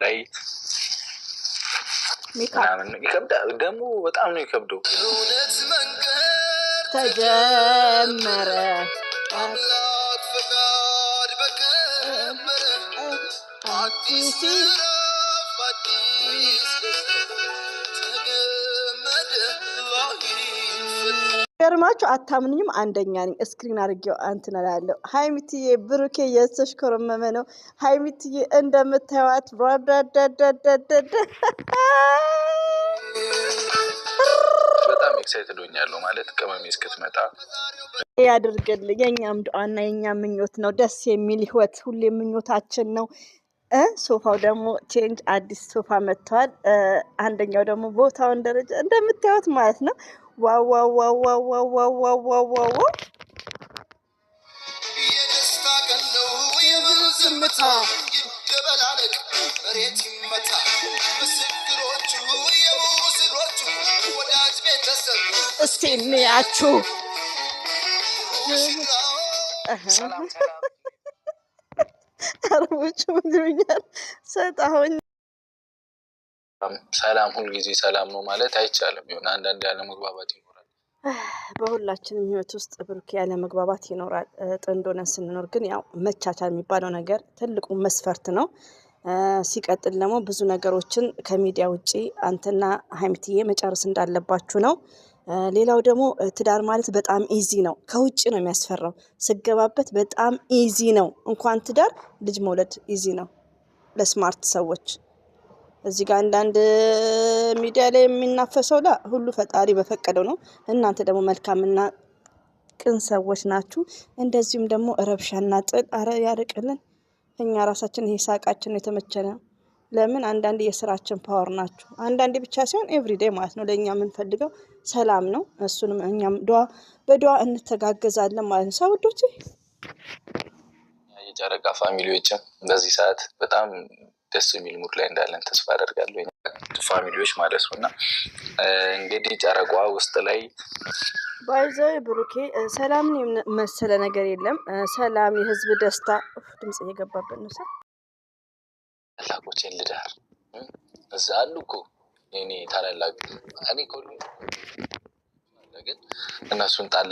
ላይ ምናምን ይከብዳል። ደግሞ በጣም ነው ይከብደው። ተጀመረ አምላክ ፈቃድ በከበረ አዲስ ገርማችሁ አታምኑኝም? አንደኛ ነኝ። ስክሪን አድርጌው አንተና ያለው ሃይሚትዬ ብሩኬ የተሽከረመመ ነው። ሃይሚትዬ እንደምታዩት በጣም ኤክሳይትድ ሆኛለሁ። ማለት ቅመሜ እስክትመጣ ያድርግልኝ። የኛም ዱዓና የኛም ምኞት ነው። ደስ የሚል ህይወት ሁሌ ምኞታችን ነው። ሶፋው ደግሞ ቼንጅ አዲስ ሶፋ መጥቷል። አንደኛው ደግሞ ቦታውን ደረጃ እንደምታዩት ማለት ነው። ዋው ዋው ዋው ዋው ዋው ዋው ዋው ዋው የደስታ ቀን ነው። የምንዝምታ ይደበላለቅ መሬት ይመታ ምስክሮቹ የሙስሮቹ ወዳጅ ቤተሰብ እስቲ እንያችሁ። አረቦቹ ምንድነው ሰጣሁኝ። ሰላም ሁልጊዜ ሰላም ነው ማለት አይቻልም። ይሁን አንዳንድ ያለ መግባባት ይኖራል። በሁላችንም ህይወት ውስጥ ብሩክ ያለ መግባባት ይኖራል። ጥንድ ሆነን ስንኖር ግን ያው መቻቻል የሚባለው ነገር ትልቁ መስፈርት ነው። ሲቀጥል ደግሞ ብዙ ነገሮችን ከሚዲያ ውጪ አንተና ሃይሚትዬ መጨረስ እንዳለባችሁ ነው። ሌላው ደግሞ ትዳር ማለት በጣም ኢዚ ነው። ከውጭ ነው የሚያስፈራው፣ ስገባበት በጣም ኢዚ ነው። እንኳን ትዳር ልጅ መውለድ ኢዚ ነው ለስማርት ሰዎች። እዚህ ጋር አንዳንድ ሚዲያ ላይ የሚናፈሰው ሁሉ ፈጣሪ በፈቀደው ነው። እናንተ ደግሞ መልካምና ቅን ሰዎች ናችሁ። እንደዚሁም ደግሞ ረብሻና ጥል አረ ያርቅልን። እኛ ራሳችን ይሄ ሳቃችን የተመቸነ። ለምን አንዳንድ የስራችን ፓወር ናችሁ። አንዳንዴ ብቻ ሳይሆን ኤቭሪዴይ ማለት ነው። ለእኛ የምንፈልገው ሰላም ነው። እሱንም እኛም በዱዓ እንተጋገዛለን ማለት ነው። ሰውዶች የጨረቃ ፋሚሊዎችም በዚህ ሰዓት በጣም ደስ የሚል ሙድ ላይ እንዳለን ተስፋ አደርጋለሁ። ፋሚሊዎች ማለት ነው። እና እንግዲህ ጨረቋ ውስጥ ላይ ባይዘው ብሩኬ ሰላምን መሰለ ነገር የለም። ሰላም የህዝብ ደስታ። ድምጽ እየገባበት ነው። ታላቆች ልዳር እዛ አሉ እኮ እኔ ታላላቅ እኔ ኮሉ ግን እነሱን ጣል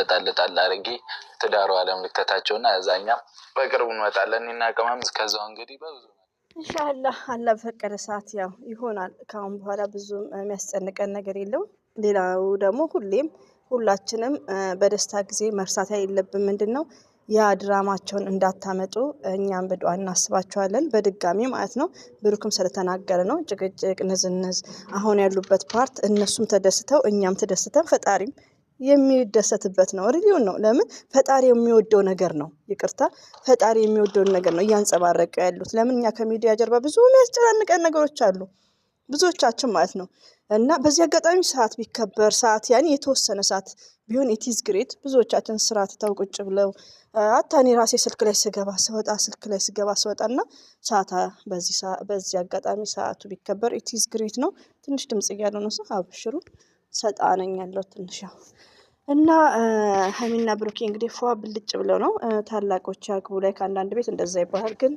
አድርጌ ትዳሩ አለም ልክተታቸውና እዛኛም በቅርቡ እንመጣለን እና ቀማም እስከዛው እንግዲህ በብዙ ኢንሻአላህ አላህ በፈቀደ ሰዓት ያው ይሆናል። ካሁን በኋላ ብዙም የሚያስጨንቀን ነገር የለው። ሌላው ደግሞ ሁላችንም በደስታ ጊዜ መርሳት የለብን ምንድነው ያ ድራማቸውን እንዳታመጡ እኛም በዱዓ እናስባቸዋለን። በድጋሚ ማለት ነው። ብሩክም ስለተናገረ ነው። ጭቅጭቅ፣ ንዝንዝ አሁን ያሉበት ፓርት እነሱም ተደስተው እኛም ተደስተን ፈጣሪም የሚደሰትበት ነው። ሪሊውን ነው። ለምን ፈጣሪ የሚወደው ነገር ነው። ይቅርታ ፈጣሪ የሚወደውን ነገር ነው እያንጸባረቁ ያሉት። ለምን እኛ ከሚዲያ ጀርባ ብዙ የሚያስጨናንቀን ነገሮች አሉ፣ ብዙዎቻችን ማለት ነው። እና በዚህ አጋጣሚ ሰዓት ቢከበር ሰዓት የተወሰነ ሰዓት ቢሆን ኢቲዝ ግሬት። ብዙዎቻችን ስራ ትተው ቁጭ ብለው አታኔ ራሴ ስልክ ላይ ስገባ ስወጣና ሰዓት በዚህ አጋጣሚ ሰዓቱ ቢከበር ኢቲዝ ግሬት ነው። ትንሽ ድምጽ እያለው ነው። አብሽሩ ሰጣነኝ ያለው ትንሽ እና ሃይሚና ብሩኬ እንግዲህ ፏ ብልጭ ብለው ነው። ታላቆች ያግቡ ላይ ከአንዳንድ ቤት እንደዛ ይባላል። ግን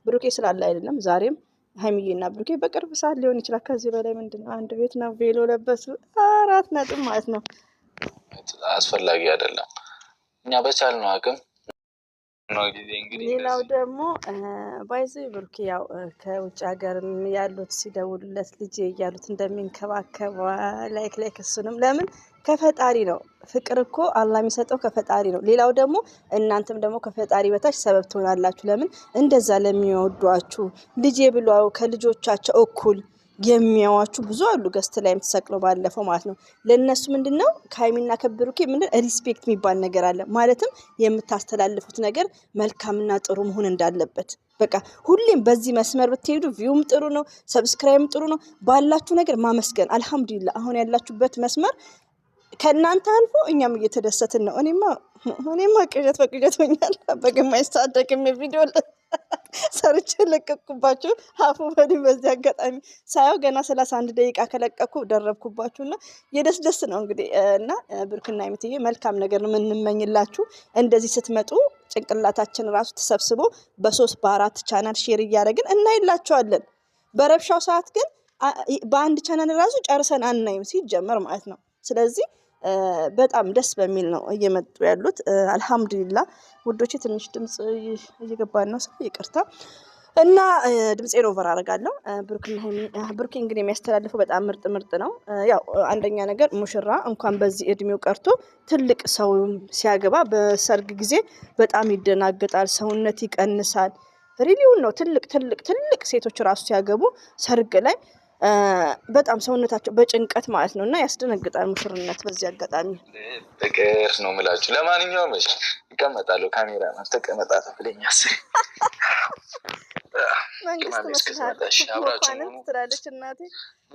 ብሩኬ ስላለ አይደለም። ዛሬም ሃይሚዬና ብሩኬ በቅርብ ሰዓት ሊሆን ይችላል። ከዚህ በላይ ምንድነው? አንድ ቤት ነው። ቬሎ ለበሱ 4 ነጥብ ማለት ነው። አስፈላጊ አይደለም። እኛ በቻልነው አቅም ነው ጊዜ እንግዲህ። ሌላው ደግሞ ባይዘ ብሩኬ ያው ከውጭ ሀገር ያሉት ሲደውሉለት ልጅ እያሉት እንደሚንከባከብ ላይክ እሱንም ለምን ከፈጣሪ ነው። ፍቅር እኮ አላህ የሚሰጠው ከፈጣሪ ነው። ሌላው ደግሞ እናንተም ደግሞ ከፈጣሪ በታች ሰበብ ትሆናላችሁ። ለምን እንደዛ ለሚወዷችሁ ልጄ ብለው ከልጆቻቸው እኩል የሚያዋችሁ ብዙ አሉ። ገስት ላይ የምትሰቅለው ባለፈው ማለት ነው። ለነሱ ምንድነው ከሃይሚና ከብሩኬ ሪስፔክት የሚባል ነገር አለ። ማለትም የምታስተላልፉት ነገር መልካምና ጥሩ መሆን እንዳለበት። በቃ ሁሌም በዚህ መስመር ብትሄዱ ቪውም ጥሩ ነው፣ ሰብስክራይብም ጥሩ ነው። ባላችሁ ነገር ማመስገን አልহামዱሊላህ። አሁን ያላችሁበት መስመር ከእናንተ አልፎ እኛም እየተደሰትን ነው። እኔማ ቅዠት ሆኛል። በግማሽ ሰዓት ደግሜ ቪዲዮ ሰርቼ ለቀቅኩባችሁ። አፉ በዲ በዚህ አጋጣሚ ሳይው ገና 31 ደቂቃ ከለቀኩ ደረብኩባችሁና የደስ ነው እንግዲህ። እና ብሩክና ሃይሚዬ መልካም ነገር ነው የምንመኝላችሁ። እንደዚህ ስትመጡ ጭንቅላታችን ራሱ ተሰብስቦ በ3 በ4 ቻናል ሼር እያደረግን እናይላችኋለን። በረብሻው ሰዓት ግን በአንድ ቻናል ራሱ ጨርሰን አናይም ሲጀመር ማለት ነው። ስለዚህ በጣም ደስ በሚል ነው እየመጡ ያሉት። አልহামዱሊላህ ውዶቼ ትንሽ ድምጽ እየገባን ነው ይቅርታ እና ድምጼን ኦቨር አደርጋለሁ። ብሩክ እንግዲህ የሚያስተላልፈው በጣም ምርጥ ነው። ያው አንደኛ ነገር ሙሽራ እንኳን በዚህ እድሜው ቀርቶ ትልቅ ሰው ሲያገባ በሰርግ ጊዜ በጣም ይደናገጣል፣ ሰውነት ይቀንሳል። ሪሊውን ነው ትልቅ ሴቶች ራሱ ሲያገቡ ሰርግ ላይ በጣም ሰውነታቸው በጭንቀት ማለት ነውና ያስደነግጣል ሙሽርነት። በዚህ አጋጣሚ ፍቅር ነው የምላችሁ። ለማንኛውም እሺ ይቀመጣሉ። ካሜራ ማን ተቀመጣ ተብለኛስ መንግስት መስላሽ አብራችሁ ትላለች እናቴ።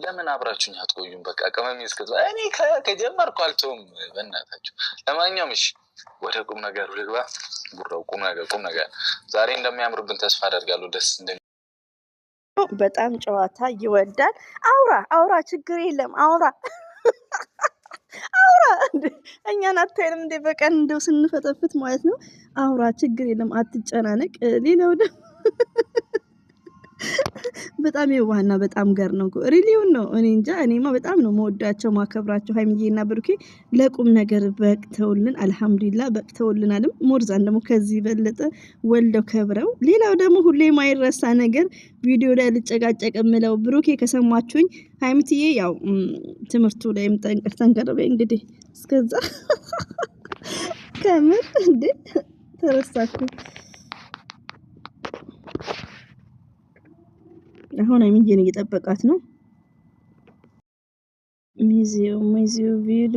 ለምን አብራችሁኝ አትቆዩም? በቃ ቀመም ይስከት እኔ ከጀመርኩ አልተውም በእናታችሁ። ለማንኛውም እሺ ወደ ቁም ነገሩ ልግባ። ጉራው ቁም ነገር ዛሬ እንደሚያምርብን ተስፋ አደርጋለሁ። ደስ በጣም ጨዋታ ይወዳል። አውራ ችግር የለም አውራ እኛን አታይንም እንደ በቀን እንደው ስንፈተፍት ማለት ነው። አውራ ችግር የለም አትጨናነቅ። ሌላው ደግሞ በጣም የዋህና በጣም ገር ነው። ሪሊውን ነው። እኔ እንጃ እኔማ በጣም ነው መወዳቸው ማከብራቸው ሀይሚዬና ብሩኬ ለቁም ነገር በቅተውልን አልহামዱሊላህ በቅተውልናልም። ሞርዛን ደግሞ ከዚህ በለጠ ወልደው ከብረው። ሌላው ደግሞ ሁሌ ማይረሳ ነገር ቪዲዮ ላይ ልጨቃጨቅ ምለው ብሩኬ ከሰማችሁኝ ሀይሚትዬ ያው ትምህርቱ ላይም ጠንቀር በይ እንግዲህ እስከዛ ከምር እንዴ ተረሳኩ። አሁን ሀይሚዬን እየጠበቃት ነው። ሚዚው ቪሉ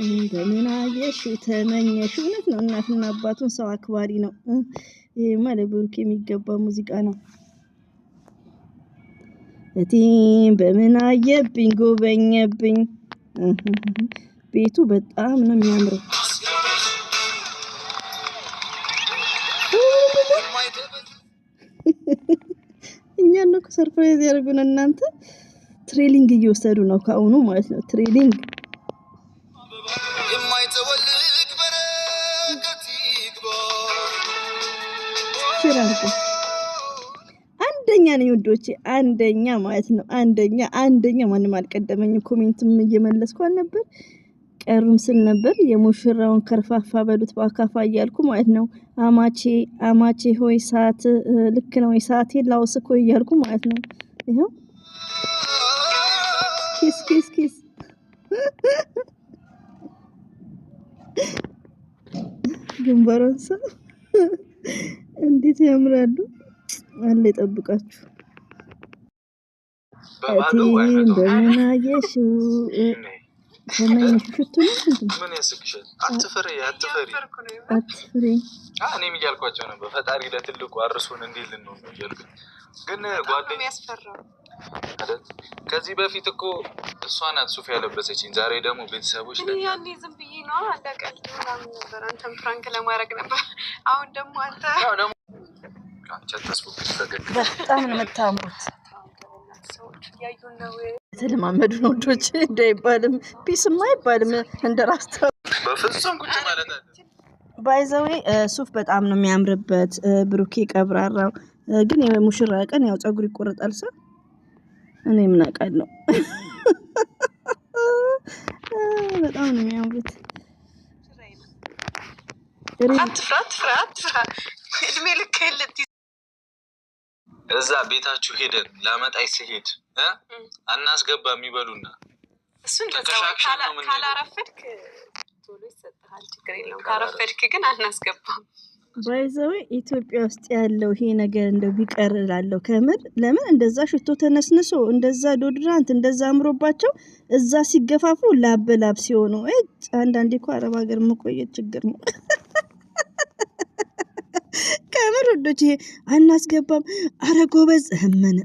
እንደምን አየሽው ተመኘሽ። እውነት ነው። እናትና አባቱን ሰው አክባሪ ነው። ይሄማ ለብሩክ የሚገባ ሙዚቃ ነው። እቲም በምን አየብኝ ጎበኘብኝ። ቤቱ በጣም ነው የሚያምረው። እኛ ነው ሰርፕራይዝ ያደርጉን። እናንተ ትሬሊንግ እየወሰዱ ነው ከአሁኑ ማለት ነው። ትሬሊንግ የማይተወልቅ በረከት ይግባ። አንደኛ ነኝ ውዶቼ፣ አንደኛ ማለት ነው። አንደኛ ማንም አልቀደመኝም። ኮሜንትም እየመለስኩ አልነበር ቀሩም ስል ነበር። የሙሽራውን ከርፋፋ በሉት በአካፋ እያልኩ ማለት ነው። አማቼ ሆይ ሰዓት ልክ ነው ሰዓቴ ላውስኮ እያልኩ ማለት ነው። ይሄው ኪስ ግንባሯን ሰው እንዴት ያምራሉ። አለ ይጠብቃችሁ። እንደምን አየሽው ተመኝሽ ሽቱ ምን ያስክሻል? አትፈሪ እኔም እያልኳቸው ነበር። ፈጣሪ ለትልቁ አርሶን እንዴት ነው እያልኩኝ ግን ጓደኛ ያስፈራው አይደል? ከዚህ በፊት እኮ እሷ ናት ሱፍ ያለበሰችኝ። ዛሬ ደግሞ ቤተሰቦች እኔ ያኔ ዝም ብዬ ነው አላቀል ምናምን ነበር። አንተም ፍራንክ ለማድረግ ነበር። አሁን ደግሞ አንተ በጣም ነው የምታምሩት። ሰዎች ያዩን ነው የተለማመዱ ነው ወዶች። እንዳይባልም ፒስም አይባልም እንደራስታ በፍጹም ቁጭ ማለት አለ። ባይዘዌ ሱፍ በጣም ነው የሚያምርበት። ብሩኬ ቀብራራው ግን የሙሽራ ቀን ያው ጸጉር ይቆረጣል ሰው እኔ ምን አውቃለሁ። በጣም ነው የሚያምሩት። አትፍራ እድሜ ልክ ልት እዛ ቤታችሁ ሄደን ላመጣይ ሲሄድ አናስገባ የሚበሉና እሱን ካላረፈድክ ቶሎ ይሰጣል። ችግር የለውም። ካረፈድክ ግን አናስገባም። ባይዘው ኢትዮጵያ ውስጥ ያለው ይሄ ነገር እንደው ቢቀር እላለሁ ከምር። ለምን እንደዛ ሽቶ ተነስንሶ እንደዛ ዶድራንት እንደዛ አምሮባቸው እዛ ሲገፋፉ ላበላብ ሲሆኑ አንዳንዴ እኮ አረብ ሀገር መቆየት ችግር ነው። ከምር ወዶች አናስገባም። አረጎበዝ እመን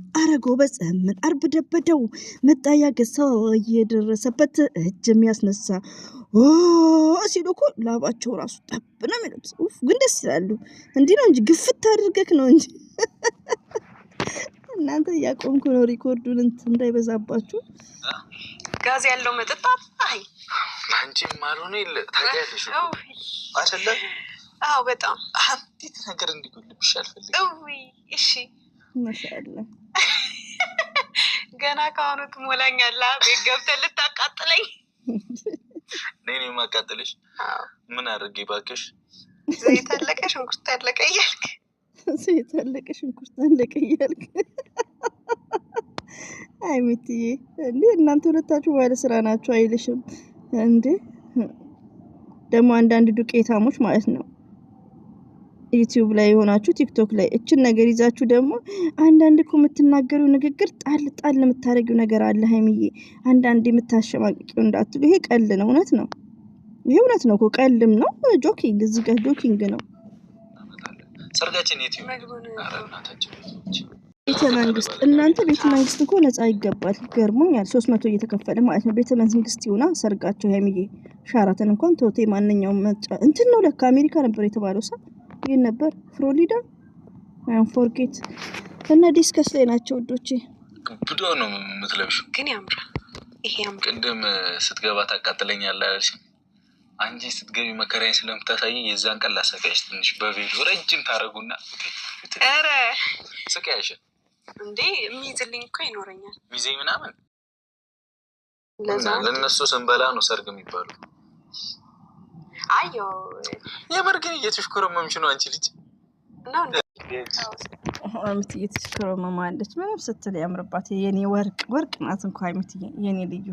አርብ ደበደው መጣያ ገሰው እየደረሰበት እጅ የሚያስነሳ ሲሉ እኮ ላባቸው ራሱ ጠብ ነው የሚለብስ። ግን ደስ ይላሉ። እንዲህ ነው እንጂ ግፍት አድርገክ ነው እንጂ እናንተ ያቆምኩ ነው ሪኮርዱን እንዳይበዛባችሁ። ጋዝ ያለው መጠጣት አይ አንቺም ማልሆነ የለ ታውቂያለሽ አይደለ? አዎ በጣም አንዲት ነገር እንዲጎልብሽ አልፈልግም። እሺ ማሻአላ ገና ካሁኑ ትሞላኛለህ። ቤት ገብተህ ልታቃጥለኝ። ነኝ ማቃጥልሽ? ምን አድርጌ ባክሽ? ዘይት አለቀ ሽንኩርት አለቀ እያልክ ዘይት አለቀ ሽንኩርት አለቀ እያልክ አይ ምትዬ እንዴ እናንተ ሁለታችሁ ባለ ስራ ናችሁ አይልሽም እንዴ? ደግሞ አንዳንድ ዱቄታሞች ማለት ነው ዩቲዩብ ላይ ሆናችሁ ቲክቶክ ላይ እችን ነገር ይዛችሁ ደግሞ አንዳንድ እኮ የምትናገሩ ንግግር ጣል ጣል የምታረጊው ነገር አለ ሀይሚዬ። አንዳንድ የምታሸማቅቂው እንዳትሉ። ይሄ ቀልድ ነው። እውነት ነው። ይሄ እውነት ነው እኮ ቀልድም ነው። ጆኪንግ እዚህ ጋር ጆኪንግ ነው። ሰርጋችን ዩቲዩብ ቤተ መንግስት እናንተ ቤተ መንግስት እኮ ነፃ ይገባል። ገርሞኛል። 300 እየተከፈለ ማለት ነው። ቤተ መንግስት ይሁና ሰርጋቸው ሀይሚዬ። ሻራተን እንኳን ቶቴ ማንኛውም መጫ እንትን ነው ለካ አሜሪካ ነበር የተባለው ሰው ይሄን ነበር ፍሎሪዳ አይ ፎርጌት እና ዲስከስ ላይ ናቸው ውዶቼ። ብዶ ነው የምትለብሽው ግን ያምራል። ይሄ ያምራል። ቅድም ስትገባ ታቃጥለኛለህ አልሽኝ። አንቺ ስትገቢ መከራዬን ስለምታሳይ የዛን ቀን ላሰቃይሽ ትንሽ በቪዲዮ ረጅም ታረጉና ኧረ ስቃይሽ እንዴ የሚይዝልኝ እኮ ይኖረኛል። ሚዜ ምናምን ለነሱ ስንበላ ነው ሰርግ የሚባለው። አዮ የመርገን እየተሽኮረመምሽ ነው አንቺ ልጅ ነው አምቲ እየተሽኮረመማለች ምንም ስትል ያምርባት። የኔ ወርቅ ናት እንኳን አምቲ የኔ ልዩ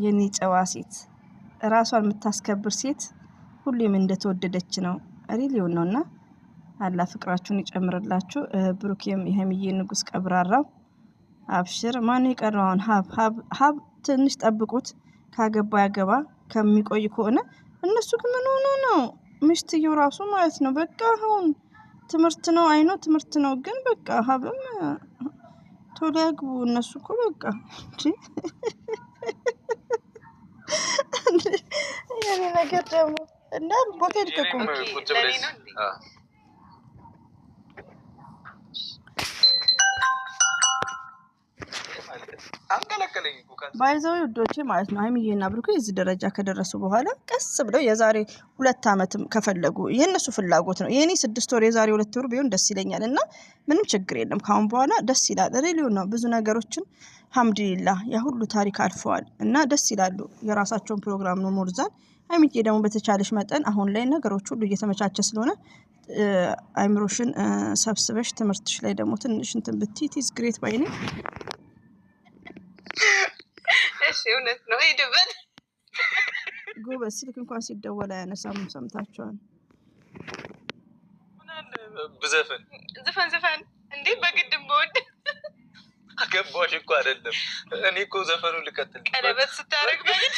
የኔ ጨዋ ሴት ራሷን የምታስከብር ሴት ሁሌም እንደተወደደች ነው ሪሊው ነውና አላ ፍቅራችሁን ይጨምርላችሁ። ብሩክም የሀይሚዬ ንጉስ ቀብራራው አብሽር። ማን ይቀራውን ሀብ ትንሽ ጠብቁት። ካገባ ያገባ ከሚቆይ ከሆነ እነሱ ግን ምን ሆኖ ነው ምሽትየው ራሱ ማለት ነው። በቃ አሁን ትምህርት ነው አይኖ ትምህርት ነው ግን በቃ ሀብም ቶሎ ያግቡ እነሱ እኮ በቃ ያኔ ነገር ደግሞ እና ቦታ ይልከቁ ባይዘው ውዶቼ ማለት ነው። ሀይሚዬና ብሩክ እዚህ ደረጃ ከደረሱ በኋላ ቀስ ብለው የዛሬ 2 አመትም ከፈለጉ የነሱ ፍላጎት ነው። የኔ 6 ወር የዛሬ 2 ወር ቢሆን ደስ ይለኛል እና ምንም ችግር የለም። ካሁን በኋላ ደስ ይላል። ሪሊው ነው። ብዙ ነገሮችን አልሐምዱሊላህ ያ ሁሉ ታሪክ አልፈዋል እና ደስ ይላሉ። የራሳቸውን ፕሮግራም ነው ሞርዛን። ሀይሚዬ ደግሞ በተቻለሽ መጠን አሁን ላይ ነገሮች ሁሉ እየተመቻቸ ስለሆነ አይምሮሽን ሰብስበሽ ትምህርትሽ ላይ ደግሞ ትንሽ እንትን ብትይ ኢዝ ግሬት ባይ ነኝ። እሺ እውነት ነው። ሄድበት ጎበዝ። ስልክ እንኳን ሲደወል አያነሳም። ሰምታችኋል። ብዘፈን ዘፈን እንዴ በግድም በወድ አገባሽ እኮ አይደለም። እኔ እኮ ዘፈኑ ልቀጥል ቀለበት ስታረግ በግድ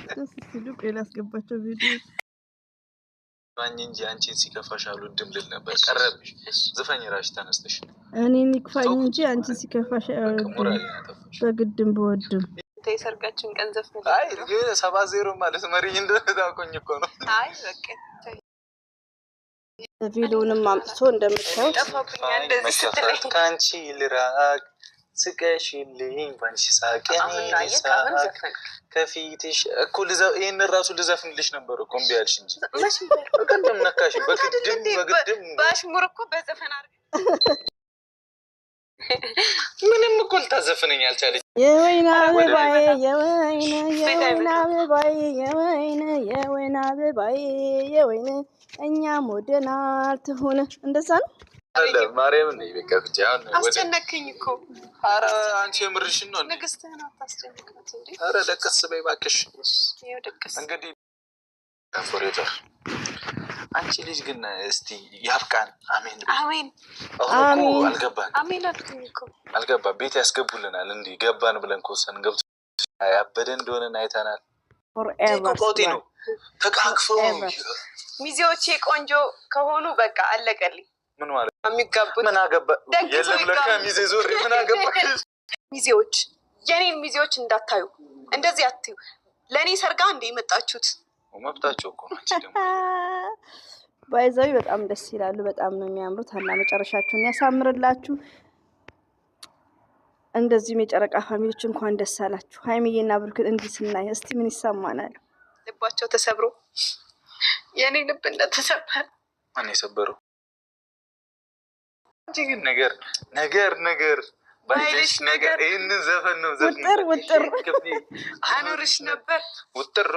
ደስ ሲሉ ቆይ ላስገባቸው ቪዲዮ ማን እንጂ አንቺን ሲከፋሽ አልወድም ልል ነበር። ቀረብሽ። ዘፈኝ ራሽ ተነስተሽ እኔን ይክፋኝ እንጂ አንቺን ሲከፋሽ በግድም በወድም የሰርጋችን ቀን ዘፈን አይ 70 ማለት መሪኝ እንደሆነ ታውቆኝ እኮ ነው። አይ በቃ ቪዲዮንም አምጥቶ እንደምታዩት ጠፋብኛ እንደዚህ ስትለኝ ካንቺ ልራቅ ስቀሽልኝ ባንቺ ሳቅ ከፊትሽ እኮ ይሄን ራሱ ልዘፍንልሽ ነበር እኮ እምቢ አልሽ እንጂ በቀደም ነካሽ። በግድም ባሽሙር እኮ በዘፈን አድርገህ ምንም እኮ ልታዘፍነኝ አልቻለች። የወይና አበባዬ የወይና አበባዬ የወይና አበባዬ የወይን እኛም ወደናል ትሁን እንደዛ ነው። ማርያም ነው በቃ ብቻ አስጨነቅኝ እኮ። ኧረ አንቺ የምርሽን ነው? ንግስትህን አታስጨንቃት እንዴ! ኧረ ደቀስ በይ እባክሽ። ይኸው ደቀስ እንግዲህ ፎሬቨር አንቺ ልጅ ግን እስቲ ያብቃን። አሜን አሜን አሜን። አልገባን አሜን አልኩኝ እኮ አልገባ ቤት ያስገቡልናል። እንዲህ ገባን ብለን ከወሰን ገብቶ ያበደ እንደሆነ አይተናል። ቆጤ ነው ተቃቅፈው ሚዜዎቼ ቆንጆ ከሆኑ በቃ አለቀልኝ። ምን ማለት የሚጋቡት ምን አገባ የለም ለካ ሚዜ ዞር ምን አገባ። ሚዜዎች የኔን ሚዜዎች እንዳታዩ እንደዚህ አትዩ። ለእኔ ሰርጋ እንደ የመጣችሁት መብታቸው እኮ ነው። ደግሞ ባይዘው በጣም ደስ ይላሉ። በጣም ነው የሚያምሩት። አላ መጨረሻችሁን ያሳምርላችሁ። እንደዚሁም የጨረቃ ፋሚሊዎች እንኳን ደስ አላችሁ። ሀይሚዬና ብሩክን እንዲህ ስናይ እስቲ ምን ይሰማናል? ልባቸው ተሰብሮ የኔ ልብ እንደተሰበረ ማን የሰበረው? እንጂ ግን ነገር ባይልሽ ነገር ይህንን ዘፈን ነው ውጥር አኖርሽ ነበር ውጥር